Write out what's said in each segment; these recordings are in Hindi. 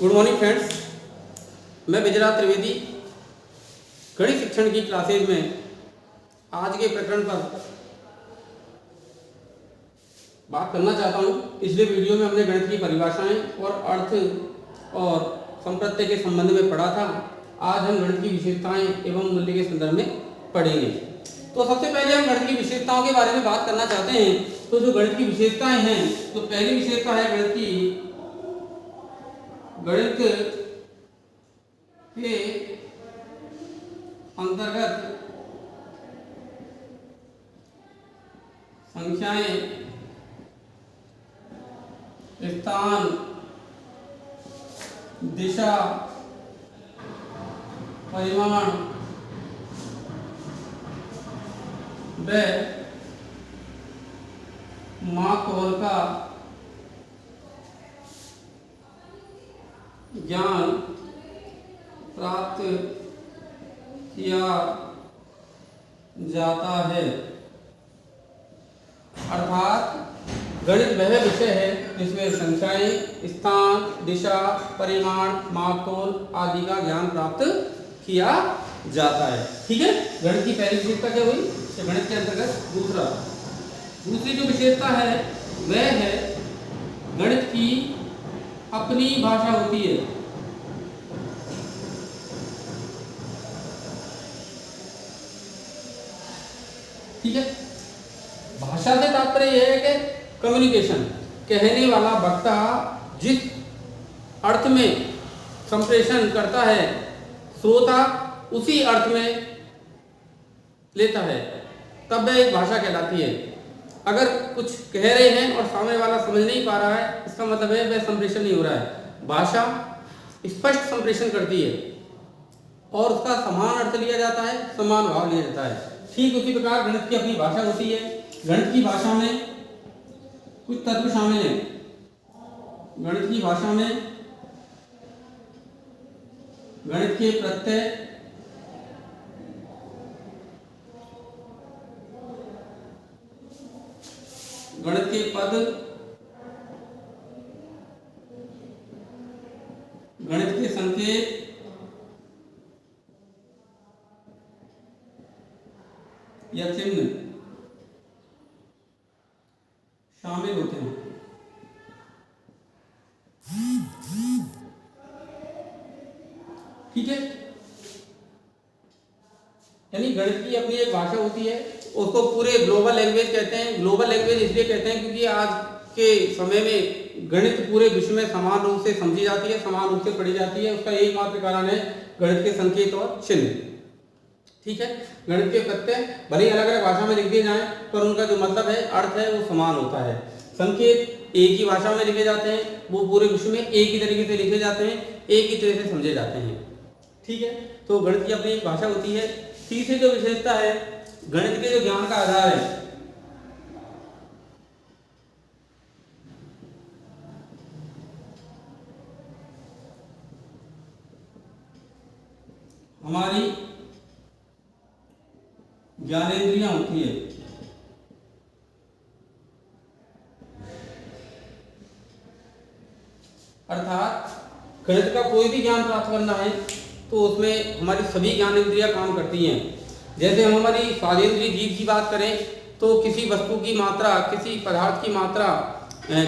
गुड मॉर्निंग फ्रेंड्स, मैं विजयराज त्रिवेदी गणित शिक्षण की क्लासेज में आज के प्रकरण पर बात करना चाहता हूँ। पिछले वीडियो में हमने गणित की परिभाषाएं और अर्थ और संप्रत्यय के संबंध में पढ़ा था। आज हम गणित की विशेषताएं एवं मूल्य के संदर्भ में पढ़ेंगे। तो सबसे पहले हम गणित की विशेषताओं के बारे में बात करना चाहते हैं। तो जो गणित की विशेषताएं हैं, तो पहली विशेषता है गणित के अंतर्गत संख्याएं, स्थान, दिशा, परिमाण व मापतोल का ज्ञान प्राप्त किया जाता है। अर्थात गणित वह विषय है जिसमें संख्याएं, स्थान, दिशा, परिमाण, मापतोल आदि का ज्ञान प्राप्त किया जाता है। ठीक है, गणित की पहली विशेषता क्या हुई? तो गणित के अंतर्गत दूसरी जो विशेषता है वह है गणित की अपनी भाषा होती है। ठीक है, भाषा से तात्पर्य यह है कि कम्युनिकेशन, कहने वाला वक्ता जिस अर्थ में संप्रेषण करता है, श्रोता उसी अर्थ में लेता है, तब वह एक भाषा कहलाती है। अगर कुछ कह रहे हैं और सामने वाला समझ नहीं पा रहा है, इसका मतलब है वह संप्रेषण नहीं हो रहा है। भाषा स्पष्ट संप्रेषण करती है और उसका समान अर्थ लिया जाता है, समान भाव लिया जाता है। ठीक उसी प्रकार गणित की अपनी भाषा होती है। गणित की भाषा में कुछ तत्व शामिल हैं। गणित की भाषा में गणित के प्रत्यय, गणित के पद, गणित के संकेत, या चिन्ह शामिल होते हैं। ठीक है, यानी गणित की अपनी एक भाषा होती है। उसको पूरे ग्लोबल लैंग्वेज कहते हैं। ग्लोबल लैंग्वेज इसलिए कहते हैं क्योंकि आज के समय में गणित पूरे विश्व में समान रूप से समझी जाती है, समान रूप से पढ़ी जाती है। उसका एकमात्र कारण है गणित के संकेत और चिन्ह। ठीक है, गणित के प्रत्यय भले ही अलग अलग भाषा में लिख दिए जाएं, पर उनका जो मतलब है, अर्थ है, वो समान होता है। संकेत एक ही भाषा में लिखे जाते हैं, वो पूरे विश्व में एक ही तरीके से लिखे जाते हैं, एक ही तरह से समझे जाते हैं। ठीक है, तो गणित की अपनी एक भाषा होती है। तीसरी जो विशेषता है, गणित के जो ज्ञान का आधार है, हमारी ज्ञानेंद्रियां होती है। अर्थात गणित का कोई भी ज्ञान प्राप्त करना है तो उसमें हमारी सभी ज्ञानेंद्रियां काम करती हैं। जैसे हम हमारी स्वादेंद्रिय जीभ की बात करें तो किसी वस्तु की मात्रा, किसी पदार्थ की मात्रा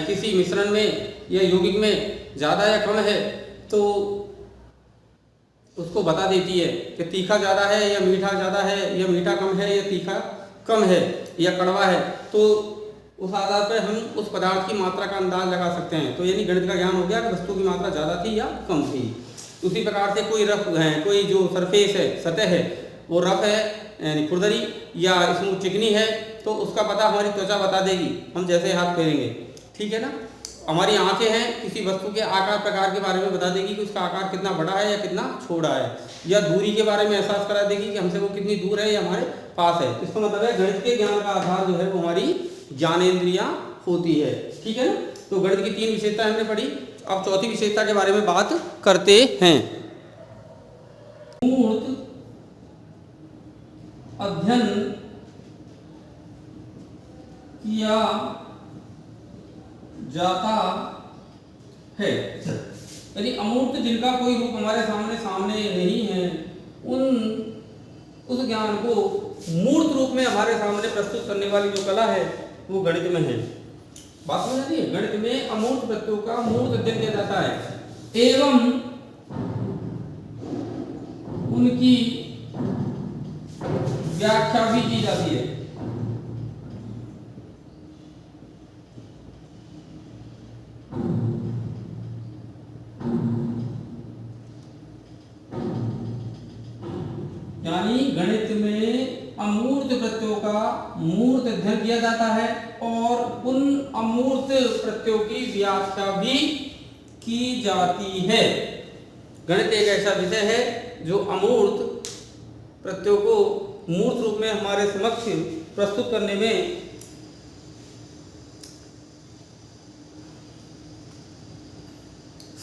किसी मिश्रण में या यौगिक में ज़्यादा या कम है तो उसको बता देती है कि तीखा ज़्यादा है या मीठा ज़्यादा है, या मीठा कम है या तीखा कम है, या कड़वा है। तो उस आधार पर हम उस पदार्थ की मात्रा का अंदाज लगा सकते हैं। तो यानी गणित का ज्ञान हो गया कि वस्तु की मात्रा ज़्यादा थी या कम थी। उसी प्रकार से कोई रफ है, कोई जो सरफेस है, सतह है, वो रफ है यानी खुरदरी, या इसमें चिकनी है, तो उसका पता हमारी त्वचा बता देगी, हम जैसे हाथ फेरेंगे। ठीक है ना, हमारी आंखें हैं, किसी वस्तु के आकार प्रकार के बारे में बता देगी कि उसका आकार कितना बड़ा है या कितना छोटा है, या दूरी के बारे में एहसास करा देगी कि हमसे वो कितनी दूर है या हमारे पास है। इसका मतलब है गणित के ज्ञान का आधार जो है वो हमारी ज्ञानेंद्रियां होती है। ठीक है ना, तो गणित की 3 विशेषताएं हमने पढ़ी। अब चौथी विशेषता के बारे में बात करते हैं। मूर्त अध्ययन किया जाता है। यदि अमूर्त जिनका कोई रूप हमारे सामने नहीं है, उस ज्ञान को मूर्त रूप में हमारे सामने प्रस्तुत करने वाली जो कला है वो गणित में है। बात समझ रही है? गणित में अमूर्त प्रत्ययों का मूर्त अध्ययन किया जाता है एवं उनकी व्याख्या भी की जाती है। यानी गणित में अमूर्त प्रत्ययों का मूर्त अध्ययन किया जाता है और उन अमूर्त प्रत्ययों की व्याख्या भी की जाती है। गणित एक ऐसा विषय है जो अमूर्त प्रत्ययों को मूर्त रूप में हमारे समक्ष प्रस्तुत करने में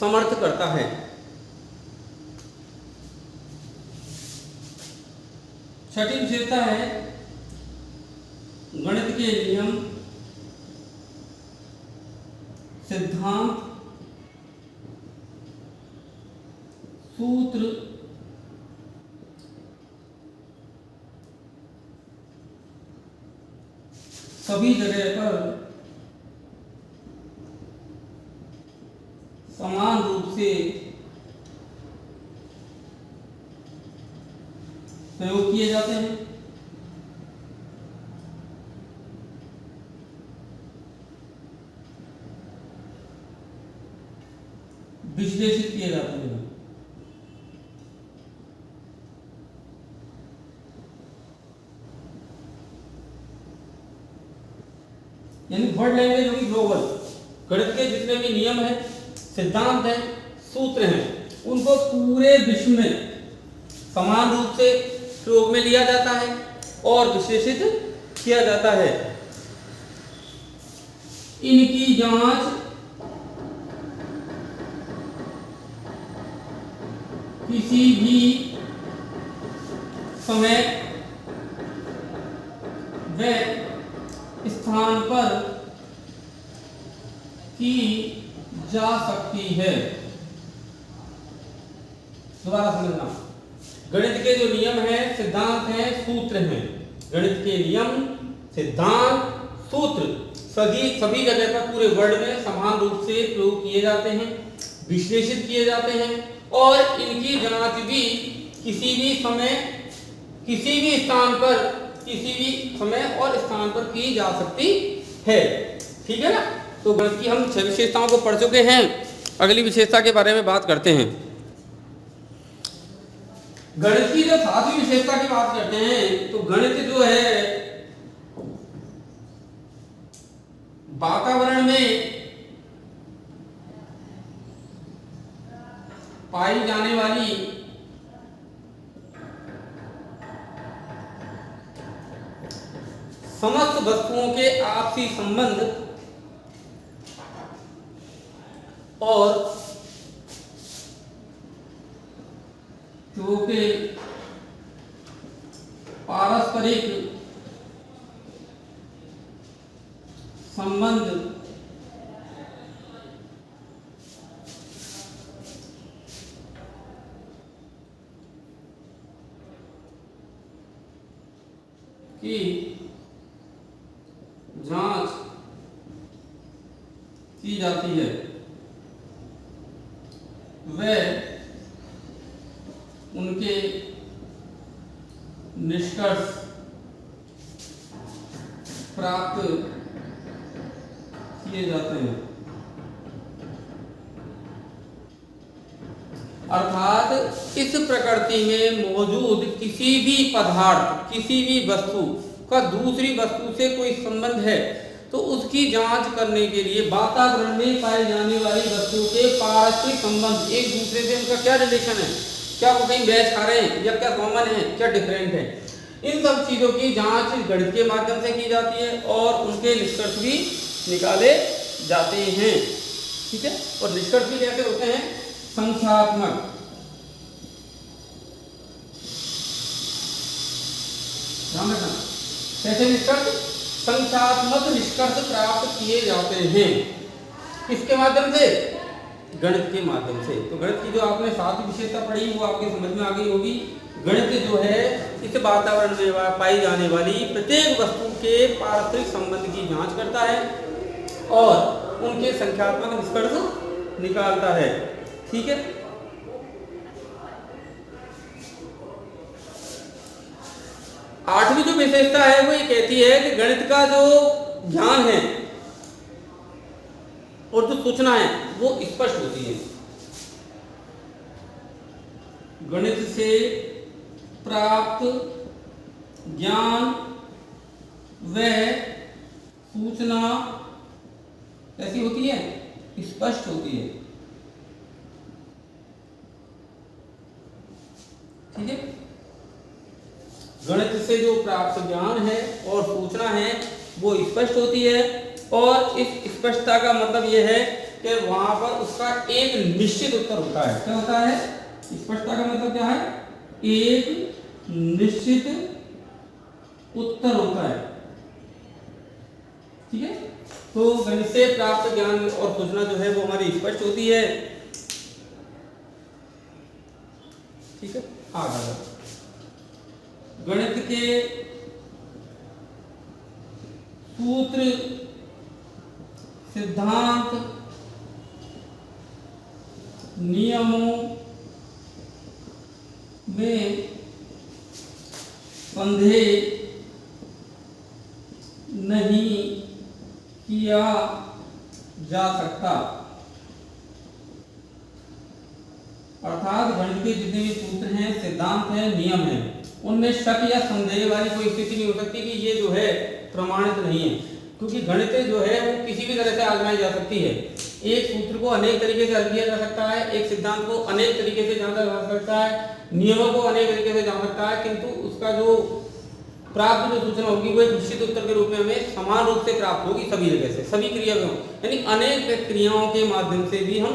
समर्थ करता है। छठी विशेषता है गणित के नियम, सिद्धांत, सूत्र, सभी जगह पर समान रूप से प्रयोग किए जाते हैं। विश्लेषित किए जाते हैं। यानी वर्ड लैंग्वेज होगी ग्लोबल। गणित के जितने भी नियम हैं, सिद्धांत हैं, सूत्र हैं, उनको पूरे विश्व में समान रूप से प्रयोग में लिया जाता है और विश्लेषित किया जाता है। इनकी जांच किसी भी समय व स्थान पर की जा सकती है। दोबारा समझना, गणित के जो नियम हैं, सिद्धांत हैं, सूत्र हैं, गणित के नियम, सिद्धांत, सूत्र सभी जगह पर पूरे वर्ल्ड में समान रूप से प्रयोग किए जाते हैं, विश्लेषित किए जाते हैं और इनकी जांच भी किसी भी समय, किसी भी स्थान पर, किसी भी समय और स्थान पर की जा सकती है। ठीक है ना? तो गणित की हम 6 विशेषताओं को पढ़ चुके हैं। अगली विशेषता के बारे में बात करते हैं। गणित की जब 7वीं विशेषता की बात करते हैं तो गणित जो है वातावरण में पाई जाने वाली समस्त वस्तुओं के आपसी संबंध और जो के पारस्परिक संबंध की जांच की जाती है, वे उनके निष्कर्ष प्राप्त किए जाते हैं। अर्थात इस प्रकृति में मौजूद किसी भी पदार्थ, किसी भी वस्तु का दूसरी वस्तु से कोई संबंध है तो उसकी जांच करने के लिए वातावरण में पाए जाने वाली वस्तु के पारस्परिक संबंध, एक दूसरे से उनका क्या रिलेशन है, क्या वो कहीं मैच खा रहे हैं या क्या कॉमन है, क्या डिफरेंट है, इन सब चीजों की जांच गणित के माध्यम से की जाती है और उनके निष्कर्ष भी निकाले जाते हैं। ठीक है? और निष्कर्ष भी कैसे होते हैं? संख्यात्मक। ध्यान रखना, कैसे निष्कर्ष? संख्यात्मक निष्कर्ष प्राप्त किए जाते हैं। किसके माध्यम से? गणित के माध्यम से। तो गणित की जो आपने 7 विशेषता पढ़ी वो आपके समझ में आ गई होगी। गणित जो है इस वातावरण में पाई जाने वाली प्रत्येक वस्तु के पारस्परिक संबंध की जांच करता है और उनके संख्यात्मक निष्कर्ष निकालता है। ठीक है। आठवीं जो विशेषता है वो ये कहती है कि गणित का जो ज्ञान है और जो सूचना है वो स्पष्ट होती है। गणित से प्राप्त ज्ञान व सूचना कैसी होती है? स्पष्ट होती है। ठीक है। गणित से जो प्राप्त ज्ञान है और सूचना है वो स्पष्ट होती है और इस स्पष्टता का मतलब यह है कि वहां पर उसका एक निश्चित उत्तर होता है। क्या होता है? स्पष्टता का मतलब क्या है? एक निश्चित उत्तर होता है। ठीक है। तो गणित से प्राप्त ज्ञान और सूचना जो है वो हमारी स्पष्ट होती है। ठीक है। आगे गणित के सूत्र, सिद्धांत, नियमों में संदेह नहीं किया जा सकता। अर्थात गणित के जितने भी सूत्र हैं, सिद्धांत हैं, नियम हैं, उनमें शक या संदेह वाली कोई स्थिति नहीं हो सकती कि ये जो है प्रमाणित नहीं है, क्योंकि गणित जो है वो किसी भी तरह से आजमाई जा सकती है। एक सूत्र को अनेक तरीके से हल किया जा सकता है, एक सिद्धांत को अनेक तरीके से जाना जा सकता है, नियमों को अनेक तरीके से जान सकता है, किंतु उसका जो प्राप्त जो सूचना होगी वो एक निश्चित उत्तर के रूप में हमें समान रूप से प्राप्त होगी सभी जगह से, सभी क्रियाओं, यानी अनेक क्रियाओं के माध्यम से भी हम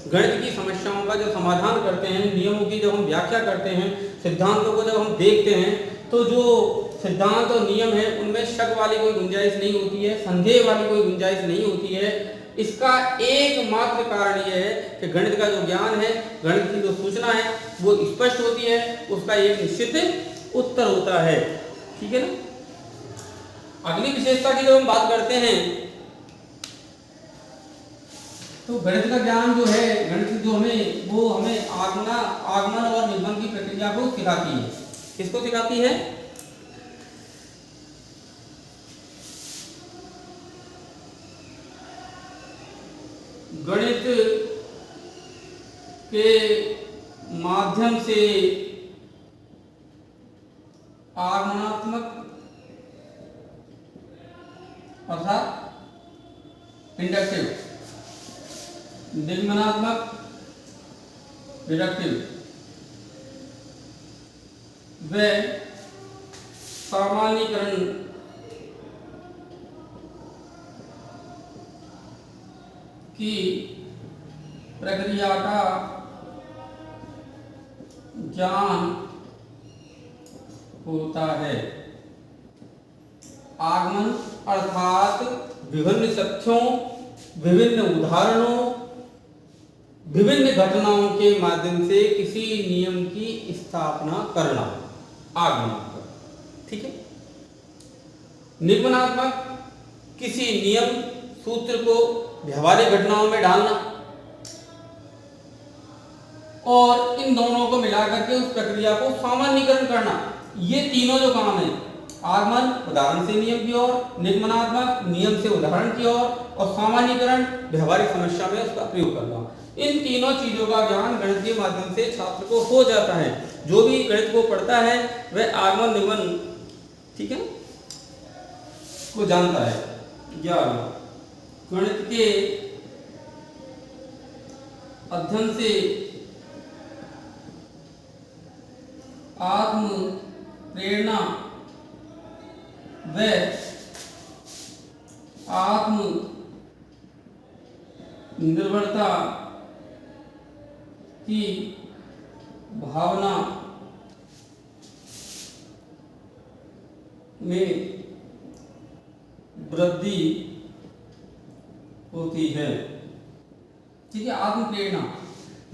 गणित की समस्याओं का जो समाधान करते हैं, नियमों की जब हम व्याख्या करते हैं, सिद्धांतों को जब हम देखते हैं, तो जो सिद्धांत और नियम है उनमें शक वाली कोई गुंजाइश नहीं होती है, संदेह वाली कोई गुंजाइश नहीं होती है। इसका एकमात्र कारण यह है कि गणित का जो ज्ञान है, गणित की जो सूचना है वो स्पष्ट होती है, उसका एक निश्चित उत्तर होता है। ठीक है ना। अगली विशेषता की जब हम बात करते हैं तो गणित का ज्ञान जो है, गणित जो हमें आगमन और निर्गमन की प्रक्रिया को सिखाती है। किसको सिखाती है? गणित के माध्यम से आगमनात्मक अर्थात इंडक्टिव, निगमनात्मक डिडक्टिव व सामान्यीकरण की प्रक्रिया का ज्ञान होता है। आगमन अर्थात विभिन्न तथ्यों, विभिन्न उदाहरणों, विभिन्न घटनाओं के माध्यम से किसी नियम की स्थापना करना, आगमनात्मक। ठीक है। निगमनात्मक किसी नियम सूत्र को व्यवहारिक घटनाओं में डालना और इन दोनों को मिलाकर के उस प्रक्रिया को सामान्यीकरण करना। ये तीनों जो काम है, आगमन उदाहरण से नियम की ओर, निगमनात्मक नियम से उदाहरण की ओर, और सामान्यीकरण व्यवहारिक समस्या में उसका प्रयोग करना, इन तीनों चीजों का ज्ञान गणित के माध्यम से छात्र को हो जाता है। जो भी गणित को पढ़ता है वह आगमन निगमन, ठीक है, को जानता है। 11 गणित के अध्ययन से आत्म प्रेरणा व आत्म निर्भरता की भावना में वृद्धि होती है। ठीक है। आत्म प्रेरणा,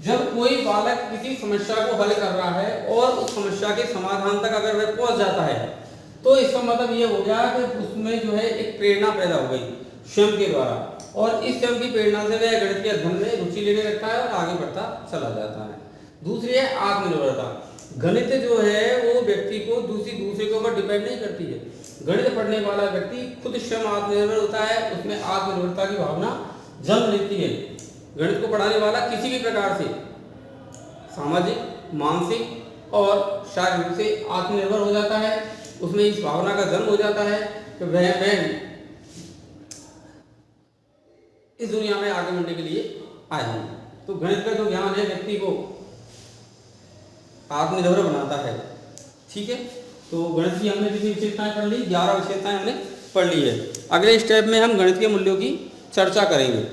जब कोई बालक किसी समस्या को हल कर रहा है और उस समस्या के समाधान तक अगर वह पहुंच जाता है तो इसका मतलब ये हो गया कि उसमें जो है एक प्रेरणा पैदा हो गई स्वयं के द्वारा, और इस स्वयं की प्रेरणा से वह गणित के अध्ययन में रुचि लेने लगता है और आगे बढ़ता चला जाता है। दूसरी है आत्मनिर्भरता। गणित जो है वो व्यक्ति को दूसरे के ऊपर डिपेंड नहीं करती है। गणित पढ़ने वाला व्यक्ति खुद स्वयं आत्मनिर्भर होता है, उसमें आत्मनिर्भरता की भावना जन्म लेती है। गणित को पढ़ाने वाला किसी भी प्रकार से सामाजिक, मानसिक और शारीरिक रूप से आत्मनिर्भर हो जाता है। उसमें इस भावना का जन्म हो जाता है कि वह इस दुनिया में आगे बढ़ने के लिए आया हूं। तो गणित का जो ज्ञान है व्यक्ति को आत्मनिर्भर बनाता है। ठीक है, तो गणित की हमने जितनी विशेषताएं पढ़ ली, 11 विशेषताएं हमने पढ़ ली है। अगले स्टेप में हम गणित के मूल्यों की चर्चा करेंगे।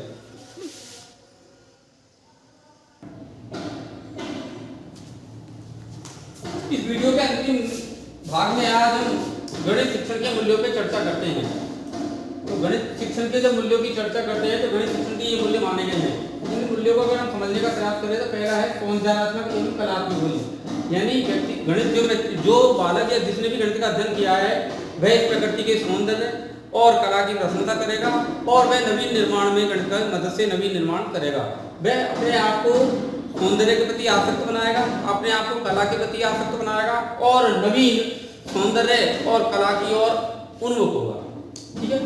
इस वीडियो के अंतिम भाग में आज हम गणित शिक्षण के मूल्यों पे चर्चा करते हैं। तो गणित शिक्षण के जब मूल्यों की चर्चा करते हैं तो गणित शिक्षण के ये मूल्य माने गए हैं। इन मूल्यों को अगर हम समझने का प्रयास करें तो पहला है सौंदर्यात्मक एवं कलात्मक मूल्य, यानी व्यक्ति गणित जो बालक या जिसने भी गणित का अध्ययन किया है वह इस प्रकृति के सौंदर्य और कला की प्रशंसा करेगा और वह नवीन निर्माण में गणित की मदद से नवीन निर्माण करेगा। वह अपने आप को सौंदर्य के प्रति आसक्त बनाएगा, अपने आप को कला के प्रति आसक्त बनाएगा और नवीन सौंदर्य और कला की ओर उन्मुख होगा। ठीक है,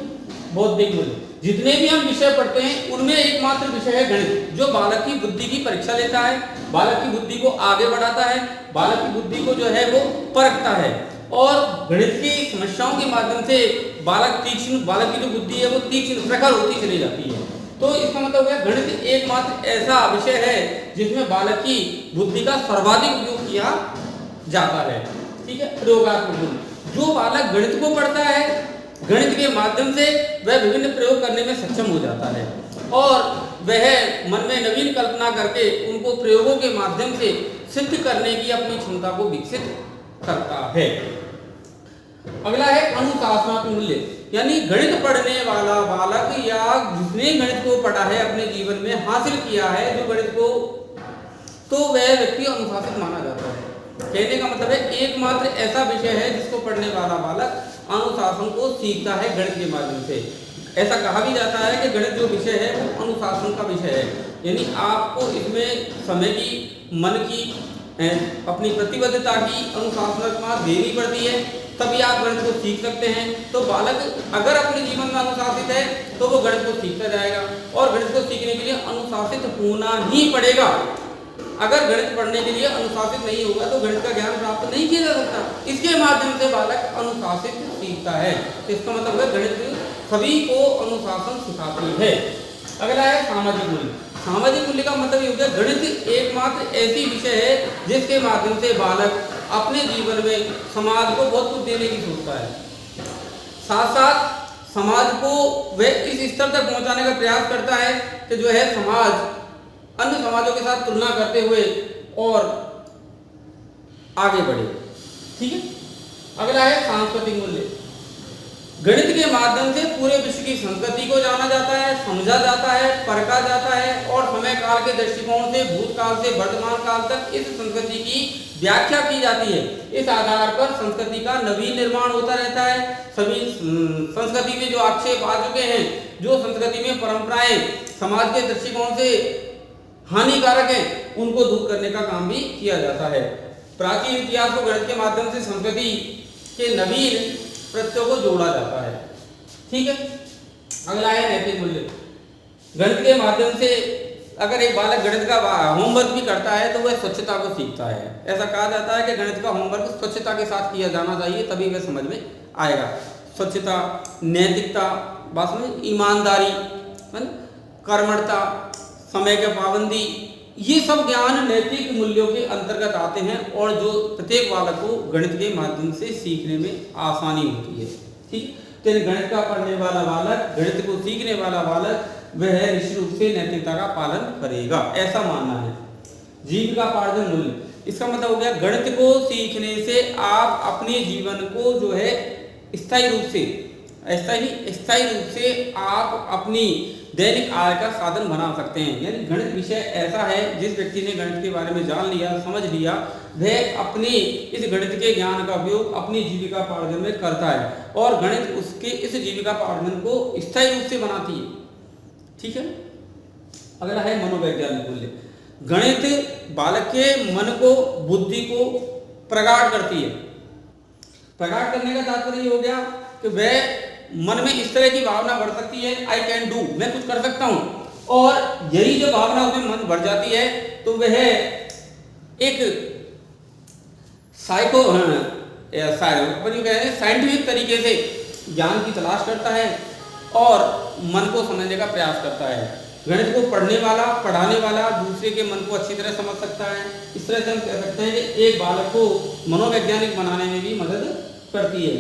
बौद्धिक मूल्य, जितने भी हम विषय पढ़ते हैं उनमें एकमात्र विषय है गणित, जो बालक की बुद्धि की परीक्षा लेता है, बालक की बुद्धि को आगे बढ़ाता है, बालक की बुद्धि को जो है वो परखता है और गणित की समस्याओं के माध्यम से बालक की जो बुद्धि है वो तीक्ष्ण प्रखर होती चली जाती है। तो इसका मतलब है गणित एकमात्र ऐसा विषय है जिसमें बालक की बुद्धि का सर्वाधिक उपयोग किया जाता है। ठीक है, प्रयोगात्मक मूल्य, जो बालक गणित को पढ़ता है गणित के माध्यम से वह विभिन्न प्रयोग करने में सक्षम हो जाता है और वह मन में नवीन कल्पना करके उनको प्रयोगों के माध्यम से सिद्ध करने की अपनी क्षमता को विकसित करता है। अगला है अनुशासनात्मक मूल्य, यानी गणित पढ़ने वाला बालक या जिसने गणित को पढ़ा है अपने जीवन में हासिल किया है जो गणित को, तो वह व्यक्ति अनुशासित माना जाता है। कहने का मतलब है एकमात्र ऐसा विषय है जिसको पढ़ने वाला बालक अनुशासन को सीखता है गणित के माध्यम से। ऐसा कहा भी जाता है कि गणित जो विषय है वो अनुशासन का विषय है, यानी आपको इसमें समय की, मन की, अपनी प्रतिबद्धता की अनुशासनात्मक देनी पड़ती है, तभी आप गणित को सीख सकते हैं। तो बालक अगर अपने जीवन में अनुशासित है तो वो गणित को सीखता जाएगा और गणित को सीखने के लिए अनुशासित होना ही पड़ेगा। अगर गणित पढ़ने के लिए अनुशासित नहीं होगा तो गणित का ज्ञान प्राप्त नहीं किया जा सकता। इसके माध्यम से बालक अनुशासित सीखता है। तो इसका मतलब है गणित सभी को अनुशासन सिखाती है। अगला है सामाजिक मूल्य। सामाजिक मूल्य का मतलब ये हो गया गणित एकमात्र ऐसी विषय है जिसके माध्यम से बालक अपने जीवन में समाज को बहुत कुछ देने की सोचता है, साथ साथ समाज को वह इस स्तर तक पहुंचाने का प्रयास करता है कि जो है समाज अन्य समाजों के साथ तुलना करते हुए और आगे बढ़े। ठीक है, अगला है सांस्कृतिक मूल्य। गणित के माध्यम से पूरे विश्व की संस्कृति को जाना जाता है, समझा जाता है, परखा जाता है और समय काल के दृष्टिकोण से भूतकाल से वर्तमान काल तक इस संस्कृति की व्याख्या की जाती है। इस आधार पर संस्कृति का नवीन निर्माण होता रहता है। सभी संस्कृति में जो आक्षेप आ चुके हैं, जो संस्कृति में परंपराएं समाज के दृष्टिकोण से हानिकारक है, उनको दूर करने का काम भी किया जाता है। प्राचीन इतिहास को गणित के माध्यम से संस्कृति के नवीन प्रत्ययों को जोड़ा जाता है। ठीक है, अगला है नैतिक मूल्य। गणित के माध्यम से अगर एक बालक गणित का होमवर्क भी करता है तो वह स्वच्छता को सीखता है। ऐसा कहा जाता है कि गणित का होमवर्क स्वच्छता के साथ किया जाना चाहिए, तभी वह समझ में आएगा। स्वच्छता, नैतिकता, बात में ईमानदारी, कर्मठता, समय की पाबंदी, ये सब ज्ञान नैतिक मूल्यों के अंतर्गत आते हैं और जो प्रत्येक बालक को गणित के माध्यम से सीखने में आसानी होती है। ठीक, तो गणित का पढ़ने वाला बालक, गणित को सीखने वाला बालक वह निश्चित रूप से नैतिकता का पालन करेगा, ऐसा मानना है। जीविकापार्जन मूल्य, इसका मतलब हो गया गणित को सीखने से आप अपने जीवन को जो है स्थायी रूप से आप अपनी दैनिक आय का साधन बना सकते हैं। यानी गणित विषय ऐसा है, जिस व्यक्ति ने गणित के बारे में जान लिया, समझ लिया, वह अपनी इस गणित के ज्ञान का उपयोग अपनी जीविका पार्जन में करता है और गणित उसके इस जीविका पार्जन को स्थायी रूप से बनाती है। ठीक है। अगला है मनोवैज्ञानिक मूल्य। गणित बालक के मन को, बुद्धि को प्रगाढ़ करती है। प्रगाढ़ करने का तात्पर्य हो गया कि वह मन में इस तरह की भावना बढ़ सकती है, आई कैन डू, मैं कुछ कर सकता हूं, और यही जो भावना उसमें मन बढ़ जाती है तो वह एक साइंटिफिक तरीके से ज्ञान की तलाश करता है और मन को समझने का प्रयास करता है। गणित को पढ़ने वाला, पढ़ाने वाला दूसरे के मन को अच्छी तरह समझ सकता है। इस तरह से हम कह सकते हैं कि एक बालक को मनोवैज्ञानिक बनाने में भी मदद करती है।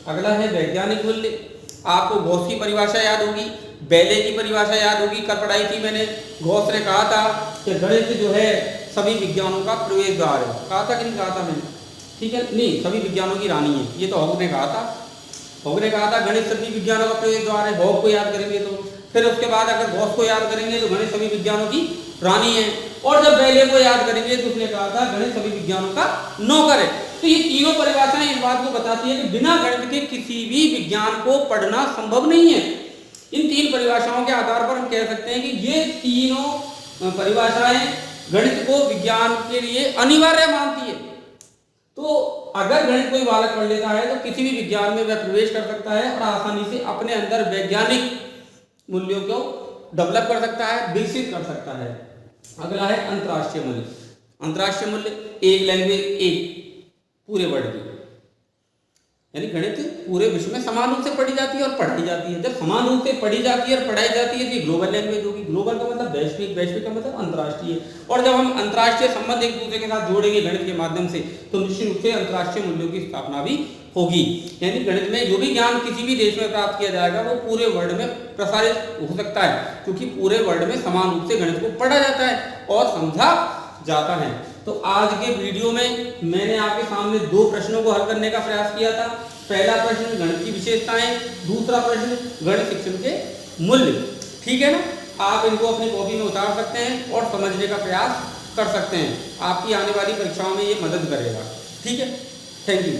अगला है वैज्ञानिक मूल्य। आपको गॉस की परिभाषा याद होगी, बेले की परिभाषा याद होगी, कल पढ़ाई थी मैंने। गॉस ने कहा था कि गणित जो है सभी विज्ञानों का प्रवेश द्वार है। कहा था कि नहीं कहा था मैंने? ठीक है, नहीं, सभी विज्ञानों की रानी है, ये तो हॉक ने कहा था। हॉक ने कहा था गणित सभी विज्ञानों का प्रवेश द्वार है। हॉक को याद करेंगे तो फिर उसके बाद अगर गॉस को याद करेंगे तो गणित सभी विज्ञानों की रानी है, और जब बेले को याद करेंगे तो उसने कहा था गणित सभी विज्ञानों का नौकर है। तो ये तीनों परिभाषाएं इस बात को बताती है कि बिना गणित के किसी भी विज्ञान को पढ़ना संभव नहीं है। इन तीन परिभाषाओं के आधार पर हम कह सकते हैं कि ये तीनों परिभाषाएं गणित को विज्ञान के लिए अनिवार्य मानती है। तो अगर गणित कोई बालक पढ़ लेता है तो किसी भी विज्ञान में वह प्रवेश कर सकता है और आसानी से अपने अंदर वैज्ञानिक मूल्यों को डेवलप कर सकता है, विकसित कर सकता है। अगला है अंतर्राष्ट्रीय मूल्य। अंतर्राष्ट्रीय मूल्य एक लैंग्वेज, एक पूरे वर्ल्ड की, यानी गणित पूरे विश्व में समान रूप से पढ़ी जाती है और पढ़ाई जाती है। जब समान रूप से पढ़ी जाती है और पढ़ाई जाती है तो ये ग्लोबल लैंग्वेज होगी। ग्लोबल का मतलब वैश्विक, वैश्विक का मतलब अंतर्राष्ट्रीय। और जब हम अंतर्राष्ट्रीय संबंध एक दूसरे के साथ जोड़ेंगे गणित के माध्यम से तो निश्चित रूप से अंतर्राष्ट्रीय मूल्यों की स्थापना भी होगी। यानी गणित में जो भी ज्ञान किसी भी देश में प्राप्त किया जाएगा वो पूरे वर्ल्ड में प्रसारित हो सकता है, क्योंकि पूरे वर्ल्ड में समान रूप से गणित को पढ़ा जाता है और समझा जाता है। तो आज के वीडियो में मैंने आपके सामने दो प्रश्नों को हल करने का प्रयास किया था। पहला प्रश्न गणित की विशेषताएं, दूसरा प्रश्न गणित शिक्षण के मूल्य। ठीक है ना? आप इनको अपनी कॉपी में उतार सकते हैं और समझने का प्रयास कर सकते हैं। आपकी आने वाली परीक्षाओं में ये मदद करेगा। ठीक है, थैंक यू।